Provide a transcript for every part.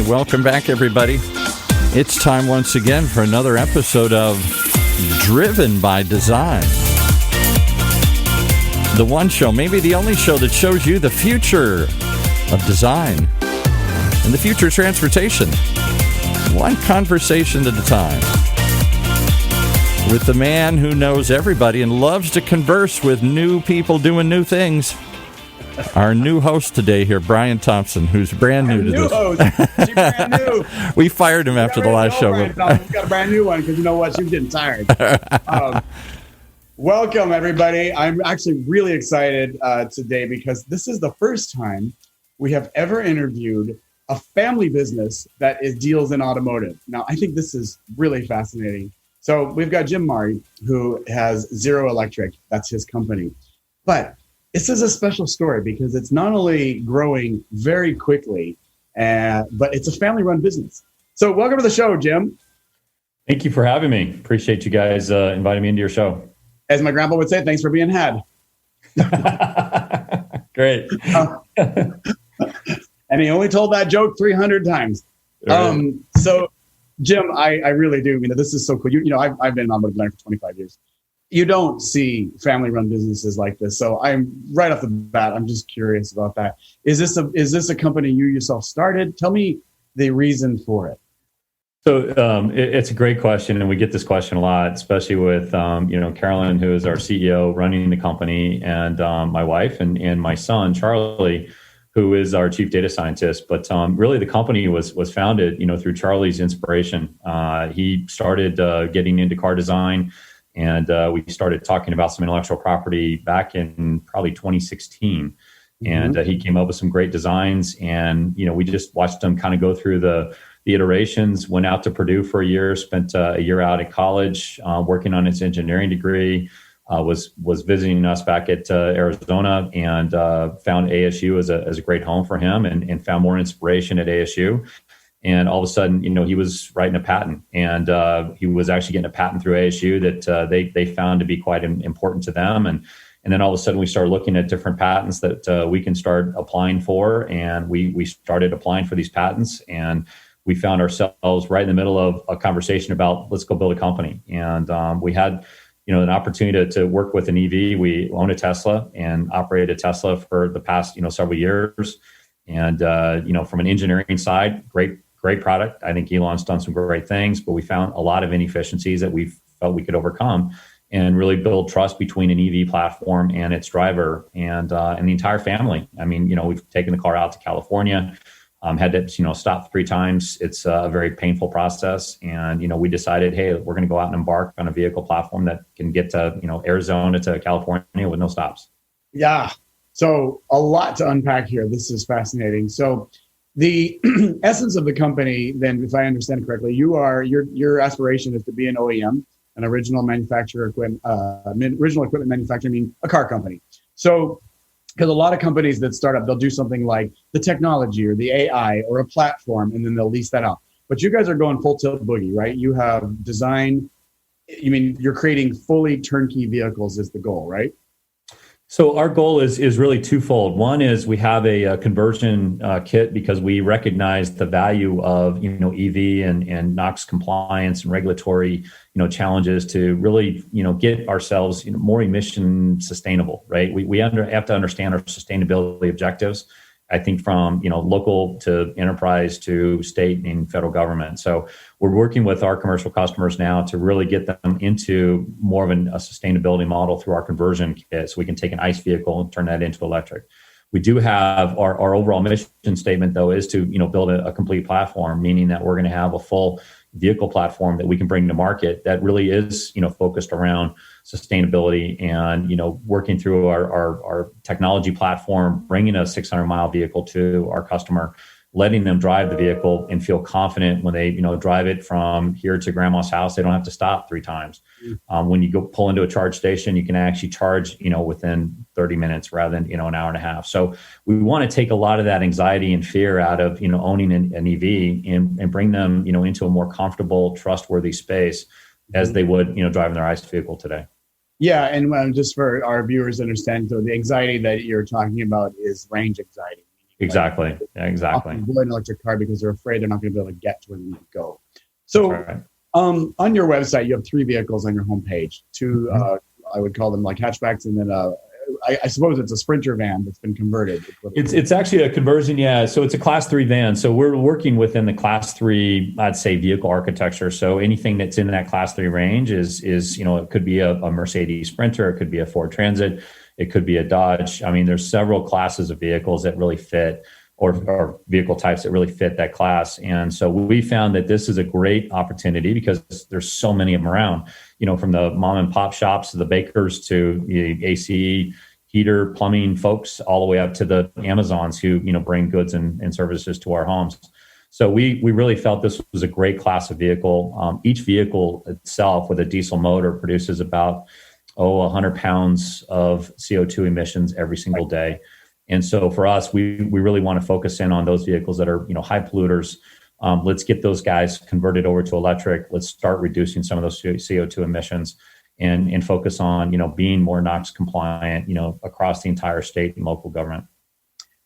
welcome back, everybody. It's time once again for another episode of Driven by Design. The one show, maybe the only show that shows you the future of design and the future of transportation. One conversation at a time. With the man who knows everybody and loves to converse with new people doing new things. Our new host today here, Brian Thompson, who's brand new to this. Host. She's brand new. We fired him after the last show. Brian Thompson's got a brand new one because you know what? She was getting tired. Welcome, everybody. I'm actually really excited today because this is the first time we have ever interviewed a family business that deals in automotive. Now, I think this is really fascinating. So we've got Jim Maury, who has Zero Electric. That's his company. But this is a special story because it's not only growing very quickly, but it's a family-run business. So welcome to the show, Jim. Thank you for having me. Appreciate you guys inviting me into your show. As my grandpa would say, thanks for being had. Great. And he only told that joke 300 times. Right. So, Jim, I really do. This is so cool. You know, I've been in automotive design for 25 years. You don't see family-run businesses like this. So I'm right off the bat, I'm just curious about that. Is this a company you yourself started? Tell me the reason for it. So it's a great question, and we get this question a lot, especially with Carolyn, who is our CEO, running the company, and my wife and my son Charlie, who is our chief data scientist. But really, the company was founded, through Charlie's inspiration. He started getting into car design. And we started talking about some intellectual property back in probably 2016. Mm-hmm. And he came up with some great designs. And, we just watched him kind of go through the iterations, went out to Purdue for a year, spent a year out at college working on his engineering degree, was visiting us back at Arizona and found ASU as a great home for him and found more inspiration at ASU. And all of a sudden, he was writing a patent, and he was actually getting a patent through ASU that they found to be quite important to them. And then all of a sudden, we started looking at different patents that we can start applying for, and we started applying for these patents. And we found ourselves right in the middle of a conversation about let's go build a company. And we had an opportunity to work with an EV. We own a Tesla and operated a Tesla for the past several years. And from an engineering side, great product. I think Elon's done some great things, but we found a lot of inefficiencies that we felt we could overcome and really build trust between an EV platform and its driver and the entire family. We've taken the car out to California, had to stop 3 times. It's a very painful process, and we decided, hey, we're going to go out and embark on a vehicle platform that can get to Arizona to California with no stops. Yeah. So a lot to unpack here. This is fascinating. So the essence of the company, then, if I understand it correctly, your aspiration is to be an OEM, an original equipment manufacturer, meaning a car company. So, because a lot of companies that start up, they'll do something like the technology or the AI or a platform, and then they'll lease that out. But you guys are going full tilt boogie, right? You have design. You're creating fully turnkey vehicles is the goal, right? So our goal is really twofold. One is we have a conversion kit because we recognize the value of EV and NOx compliance and regulatory challenges to really get ourselves more emission sustainable. Right? We have to understand our sustainability objectives. I think from local to enterprise to state and federal government. So we're working with our commercial customers now to really get them into more of a sustainability model through our conversion kit, so we can take an ICE vehicle and turn that into electric. We do have our overall mission statement, though, is to build a complete platform, meaning that we're going to have a full vehicle platform that we can bring to market that really is focused around sustainability and working through our technology platform, bringing a 600-mile vehicle to our customer, letting them drive the vehicle and feel confident when they drive it from here to grandma's house. They don't have to stop 3 times. When you go pull into a charge station, you can actually charge within 30 minutes rather than an hour and a half. So we want to take a lot of that anxiety and fear out of owning an EV and bring them into a more comfortable, trustworthy space as they would driving their ICE vehicle today. Yeah, and just for our viewers to understand, so the anxiety that you're talking about is range anxiety. Exactly. Yeah, exactly. Avoid an electric car because they're afraid they're not going to be able to get to where they need to go. So, Right. on your website, you have 3 vehicles on your homepage. 2, I would call them like hatchbacks, and then I suppose it's a Sprinter van that's been converted. It's actually a conversion, yeah. So it's a Class 3 van. So we're working within the Class 3, I'd say, vehicle architecture. So anything that's in that Class 3 range is it could be a Mercedes Sprinter, it could be a Ford Transit, it could be a Dodge. I mean, there's several classes of vehicles that really fit, or vehicle types that really fit that class. And so we found that this is a great opportunity because there's so many of them around, from the mom and pop shops to the bakers to the AC, heater, plumbing folks, all the way up to the Amazons who, bring goods and services to our homes. So we really felt this was a great class of vehicle. Each vehicle itself with a diesel motor produces about 100 pounds of CO2 emissions every single day. And so for us, we really want to focus in on those vehicles that are, high polluters. Let's get those guys converted over to electric. Let's start reducing some of those CO2 emissions and focus on, being more NOx compliant, across the entire state and local government.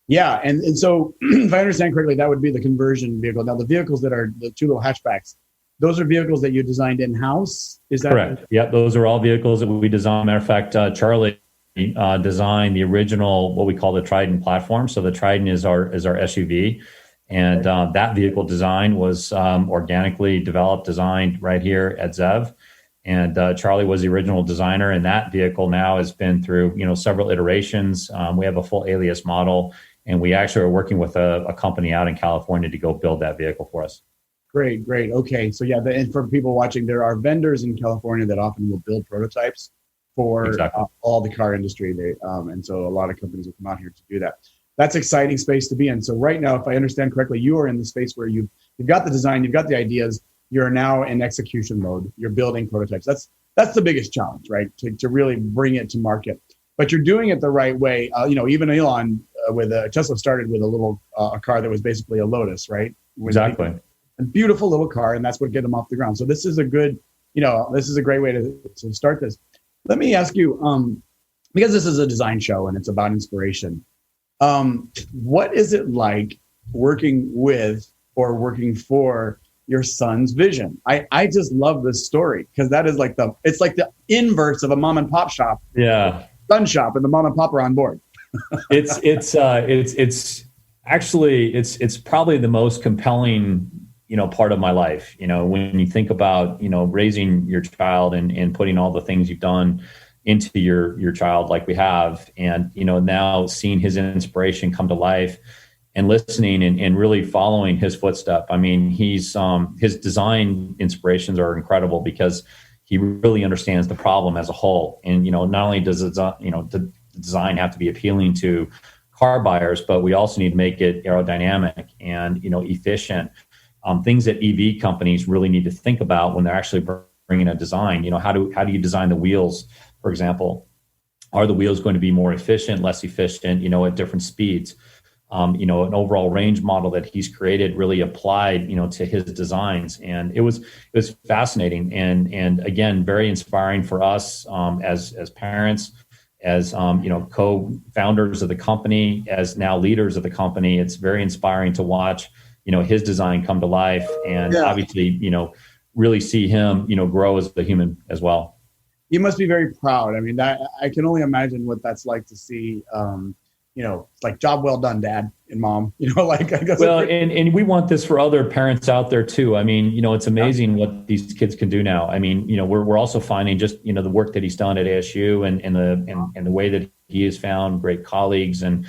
Yeah. And so if I understand correctly, that would be the conversion vehicle. Now, the vehicles that are the 2 little hatchbacks, those are vehicles that you designed in-house? Is that correct? Yeah, those are all vehicles that we designed. Matter of fact, Charlie designed the original, what we call the Trident platform. So the Trident is our SUV, and that vehicle design was organically developed, designed right here at ZEV. And Charlie was the original designer, and that vehicle now has been through several iterations. We have a full alias model, and we actually are working with a company out in California to go build that vehicle for us. Great. Okay. So yeah, and for people watching, there are vendors in California that often will build prototypes for exactly. All the car industry. And so a lot of companies will come out here to do that. That's exciting space to be in. So right now, if I understand correctly, you are in the space where you've got the design, you've got the ideas, you're now in execution mode. You're building prototypes. That's the biggest challenge, right? To really bring it to market. But you're doing it the right way. Even Elon with Tesla started with a little a car that was basically a Lotus, right? Exactly. A beautiful little car, and that's what get them off the ground. So this is a good, this is a great way to start this. Let me ask you, because this is a design show and it's about inspiration, what is it like working with or working for your son's vision? I just love this story because that is it's like the inverse of a mom and pop shop. Yeah. Gun shop, and the mom and pop are on board. It's probably the most compelling part of my life. When you think about raising your child and putting all the things you've done into your child, like we have, and now seeing his inspiration come to life and listening and really following his footstep. I mean, his design inspirations are incredible because he really understands the problem as a whole. And not only does the design have to be appealing to car buyers, but we also need to make it aerodynamic and efficient. Things that EV companies really need to think about when they're actually bringing a design. How do you design the wheels, for example? Are the wheels going to be more efficient, less efficient, at different speeds? An overall range model that he's created really applied, to his designs. And it was fascinating and again, very inspiring for us as parents, as co-founders of the company, as now leaders of the company. It's very inspiring to watch his design come to life and obviously, really see him, grow as a human as well. You must be very proud. I mean, that I can only imagine what that's like to see, it's like job well done, Dad and Mom, I guess. Well, and we want this for other parents out there too. I mean, it's amazing what these kids can do now. I mean, we're also finding just, the work that he's done at ASU and the way that he has found great colleagues and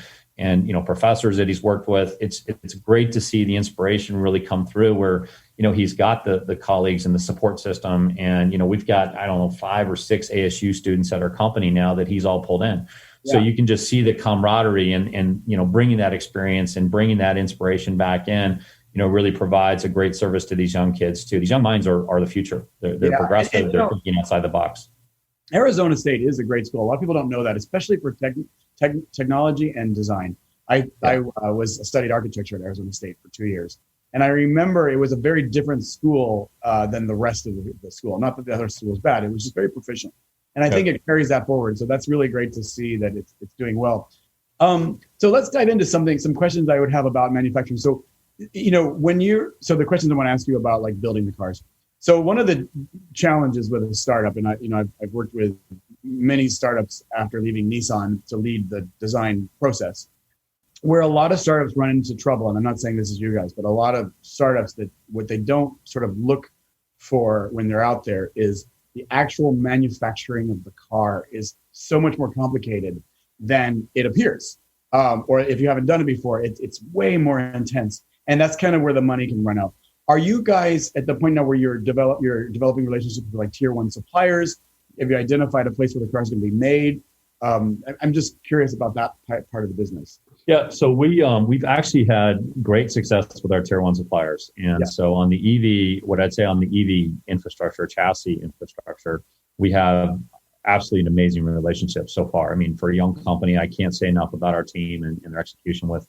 professors that he's worked with. It's great to see the inspiration really come through where, he's got the colleagues and the support system. And, we've got, 5 or 6 ASU students at our company now that he's all pulled in. So you can just see the camaraderie and bringing that experience and bringing that inspiration back in, really provides a great service to these young kids too. These young minds are the future. They're progressive. They're thinking outside the box. Arizona State is a great school. A lot of people don't know that, especially for technology and design. I studied architecture at Arizona State for 2 years. And I remember it was a very different school than the rest of the school. Not that the other school was bad. It was just very proficient. And I think it carries that forward. So that's really great to see that it's doing well. So let's dive into some questions I would have about manufacturing. So, the questions I want to ask you about, like building the cars. So one of the challenges with a startup, and I've worked with many startups after leaving Nissan to lead the design process, where a lot of startups run into trouble. And I'm not saying this is you guys, but a lot of startups, that what they don't sort of look for when they're out there is the actual manufacturing of the car is so much more complicated than it appears. Or if you haven't done it before, it's way more intense. And that's kind of where the money can run out. Are you guys at the point now where you're developing relationships with like tier one suppliers? Have you identified a place where the car is going to be made? I'm just curious about that part of the business. Yeah, so we've actually had great success with our tier one suppliers. And so on the EV, what I'd say on the EV infrastructure, chassis infrastructure, we have absolutely an amazing relationship so far. I mean, for a young company, I can't say enough about our team and their execution with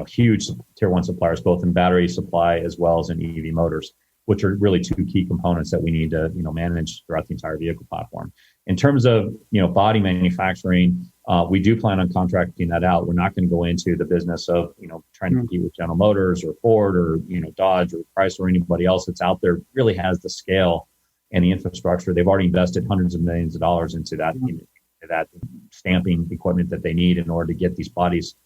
huge tier one suppliers, both in battery supply as well as in EV motors, which are really two key components that we need to, manage throughout the entire vehicle platform. In terms of, body manufacturing, we do plan on contracting that out. We're not going to go into the business of, trying to compete with General Motors or Ford or, Dodge or Chrysler or anybody else that's out there really has the scale and the infrastructure. They've already invested hundreds of millions of dollars into that, that stamping equipment that they need in order to get these bodies,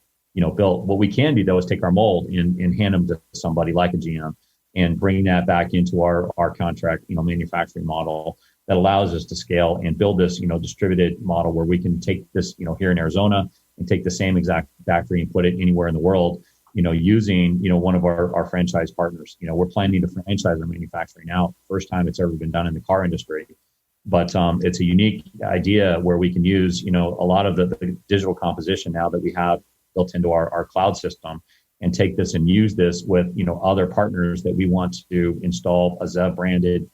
built. What we can do though is take our mold and hand them to somebody like a GM and bring that back into our contract, manufacturing model that allows us to scale and build this, distributed model where we can take this, here in Arizona and take the same exact factory and put it anywhere in the world, using, one of our franchise partners. We're planning to franchise our manufacturing now. First time it's ever been done in the car industry. But it's a unique idea where we can use, a lot of the digital composition now that we have built into our cloud system and take this and use this with, other partners that we want to install a ZEV branded,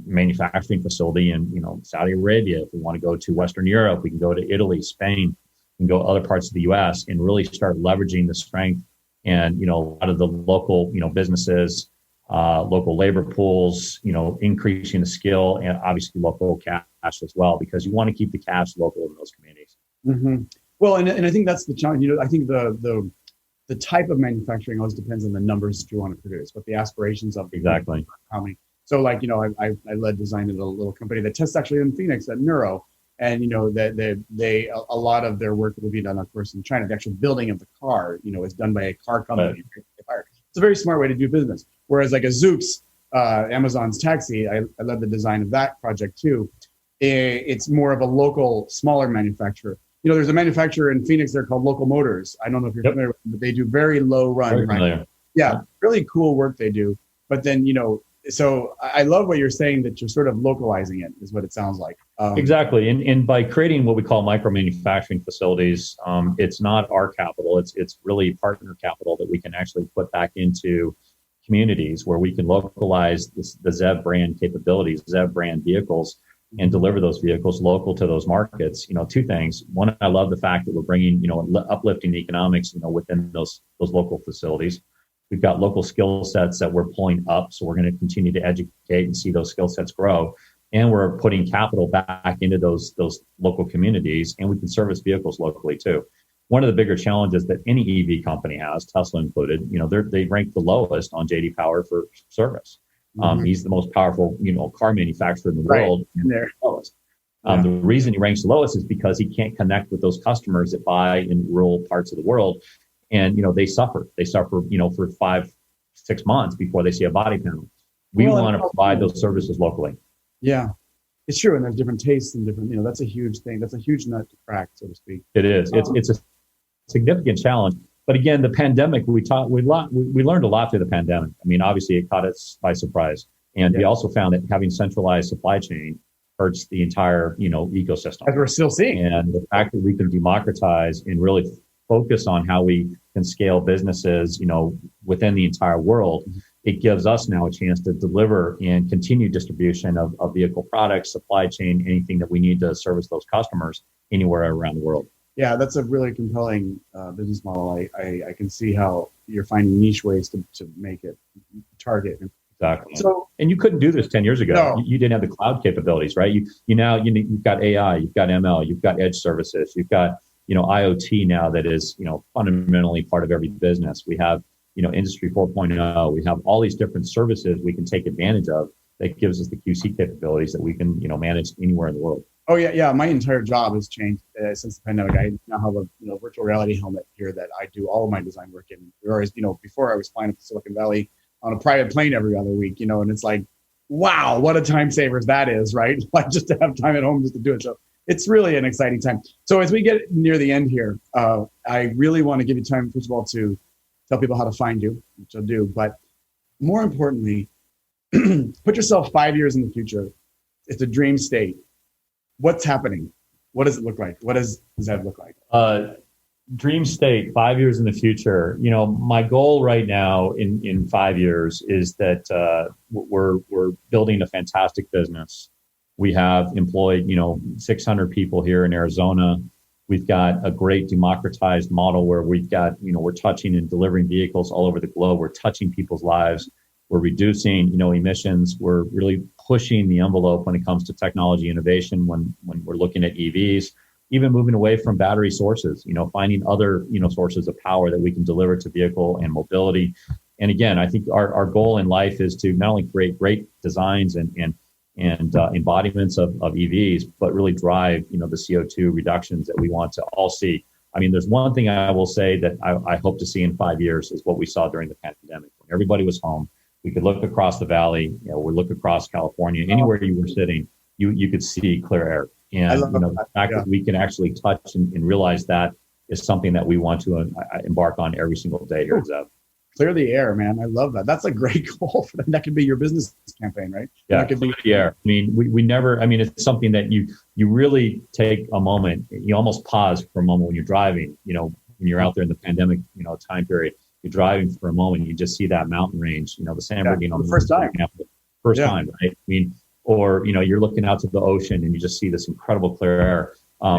manufacturing facility in, Saudi Arabia. If we want to go to Western Europe, we can go to Italy, Spain, and go other parts of the US and really start leveraging the strength and, a lot of the local, businesses, local labor pools, increasing the skill and obviously local cash as well, because you want to keep the cash local in those communities. Mm-hmm. Well, and I think that's the challenge. I think the type of manufacturing always depends on the numbers that you want to produce, but the aspirations of exactly how many. So, like, I led design at a little company that tests actually in Phoenix at Neuro, and that they a lot of their work will be done, of course, in China. The actual building of the car, is done by a car company. Right. It's a very smart way to do business. Whereas like a Zoox, Amazon's taxi, I led the design of that project too. It's more of a local, smaller manufacturer. There's a manufacturer in Phoenix there called Local Motors. I don't know if you're familiar with them, but they do very low run. Right? Yeah, really cool work they do. But then, so I love what you're saying, that you're sort of localizing it, is what it sounds like. Exactly. And by creating what we call micro manufacturing facilities, it's not our capital. It's really partner capital that we can actually put back into communities where we can localize the ZEV brand capabilities, ZEV brand vehicles, and deliver those vehicles local to those markets. Two things. One, I love the fact that we're bringing, uplifting the economics, within those local facilities. We've got local skill sets that we're pulling up. So we're going to continue to educate and see those skill sets grow. And we're putting capital back into those local communities, and we can service vehicles locally too. One of the bigger challenges that any EV company has, Tesla included, they rank the lowest on JD Power for service. Mm-hmm. He's the most powerful, car manufacturer in the world. And they're lowest. The reason he ranks the lowest is because he can't connect with those customers that buy in rural parts of the world. And, they suffer. They suffer, for 5-6 months before they see a body panel. We want to provide those services locally. Yeah, it's true. And there's different tastes and different, that's a huge thing. That's a huge nut to crack, so to speak. It is. It's a significant challenge. But again, the pandemic, we learned a lot through the pandemic. I mean, obviously it caught us by surprise. And we also found that having centralized supply chain hurts the entire, ecosystem. As we're still seeing. And the fact that we can democratize and really focus on how we can scale businesses, within the entire world, it gives us now a chance to deliver and continue distribution of vehicle products, supply chain, anything that we need to service those customers anywhere around the world. Yeah, that's a really compelling business model. I can see how you're finding niche ways to make it target. Exactly. So, and you couldn't do this 10 years ago. No. You didn't have the cloud capabilities, right? You've got AI, you've got ML, you've got edge services, you've got IoT now that is, fundamentally part of every business. We have, Industry 4.0. We have all these different services we can take advantage of that gives us the QC capabilities that we can, manage anywhere in the world. Oh yeah. My entire job has changed since the pandemic. I now have a virtual reality helmet here that I do all of my design work in. Whereas, before I was flying up to Silicon Valley on a private plane every other week, and it's like, wow, what a time savers that is, right? Like just to have time at home just to do it. So it's really an exciting time. So as we get near the end here, I really want to give you time, first of all, to tell people how to find you, which I'll do. But more importantly, put yourself 5 years in the future. It's a dream state. What's happening? What does it look like? What does that look like? Dream state, 5 years in the future. My goal right now in 5 years is that we're building a fantastic business. We have employed, 600 people here in Arizona. We've got a great democratized model where we've got, we're touching and delivering vehicles all over the globe. We're touching people's lives. We're reducing, emissions. We're really pushing the envelope when it comes to technology innovation when we're looking at EVs, even moving away from battery sources, finding other, sources of power that we can deliver to vehicle and mobility. And again, I think our goal in life is to not only create great designs and embodiments of EVs, but really drive, the CO2 reductions that we want to all see. I mean, there's one thing I will say that I hope to see in 5 years is what we saw during the pandemic. When everybody was home, we could look across the valley, we look across California, anywhere you were sitting, you could see clear air. And the fact that we can actually touch and realize that is something that we want to embark on every single day here at ZEV. Clear the air, man. I love that. That's a great goal for them. That could be your business campaign, right? Yeah, clear the air. I mean, we never, it's something that you really take a moment, you almost pause for a moment when you're driving, when you're out there in the pandemic, time period, you're driving for a moment, you just see that mountain range, the San Bernardino. The first time. First time, right? Or, you're looking out to the ocean and you just see this incredible clear air.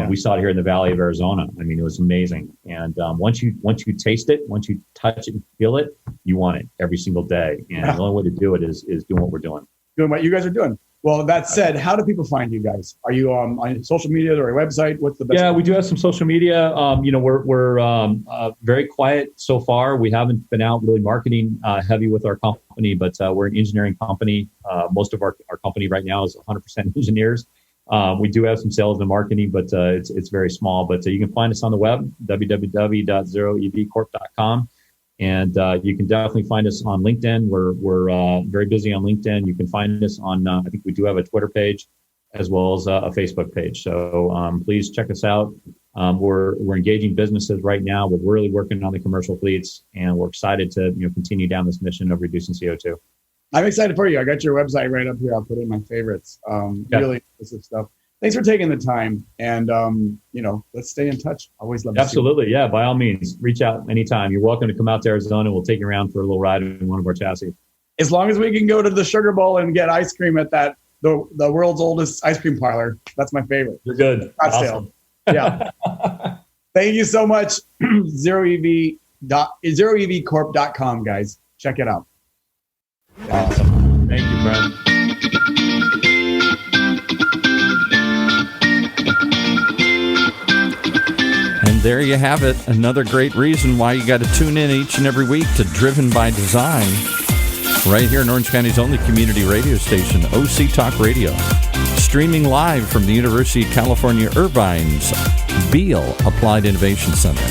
We saw it here in the Valley of Arizona. It was amazing. And once you taste it, once you touch it and feel it, you want it every single day. And the only way to do it is doing what we're doing. Doing what you guys are doing. Well, that said, how do people find you guys? Are you on social media or a website? What's the best? Yeah, we do have some social media. We're very quiet so far. We haven't been out really marketing heavy with our company, but we're an engineering company. Most of our company right now is 100% engineers. We do have some sales and marketing, but it's very small. But you can find us on the web, www.zeroevcorp.com. And you can definitely find us on LinkedIn. We're very busy on LinkedIn. You can find us on, I think we do have a Twitter page as well as a Facebook page. So please check us out. We're engaging businesses right now. We're really working on the commercial fleets, and we're excited to continue down this mission of reducing CO2. I'm excited for you. I got your website right up here. I'll put in my favorites. Really impressive stuff. Thanks for taking the time, and let's stay in touch. Always love to Absolutely, yeah. By all means, reach out anytime. You're welcome to come out to Arizona. We'll take you around for a little ride in one of our chassis. As long as we can go to the Sugar Bowl and get ice cream at the world's oldest ice cream parlor, that's my favorite. You're good. Awesome. Yeah. Thank you so much. ZeroEVcorp.com, guys. Check it out. Awesome. Thank you, Brent. And there you have it. Another great reason why you got to tune in each and every week to Driven by Design, right here in Orange County's only community radio station, OC Talk Radio. Streaming live from the University of California, Irvine's Beale Applied Innovation Center.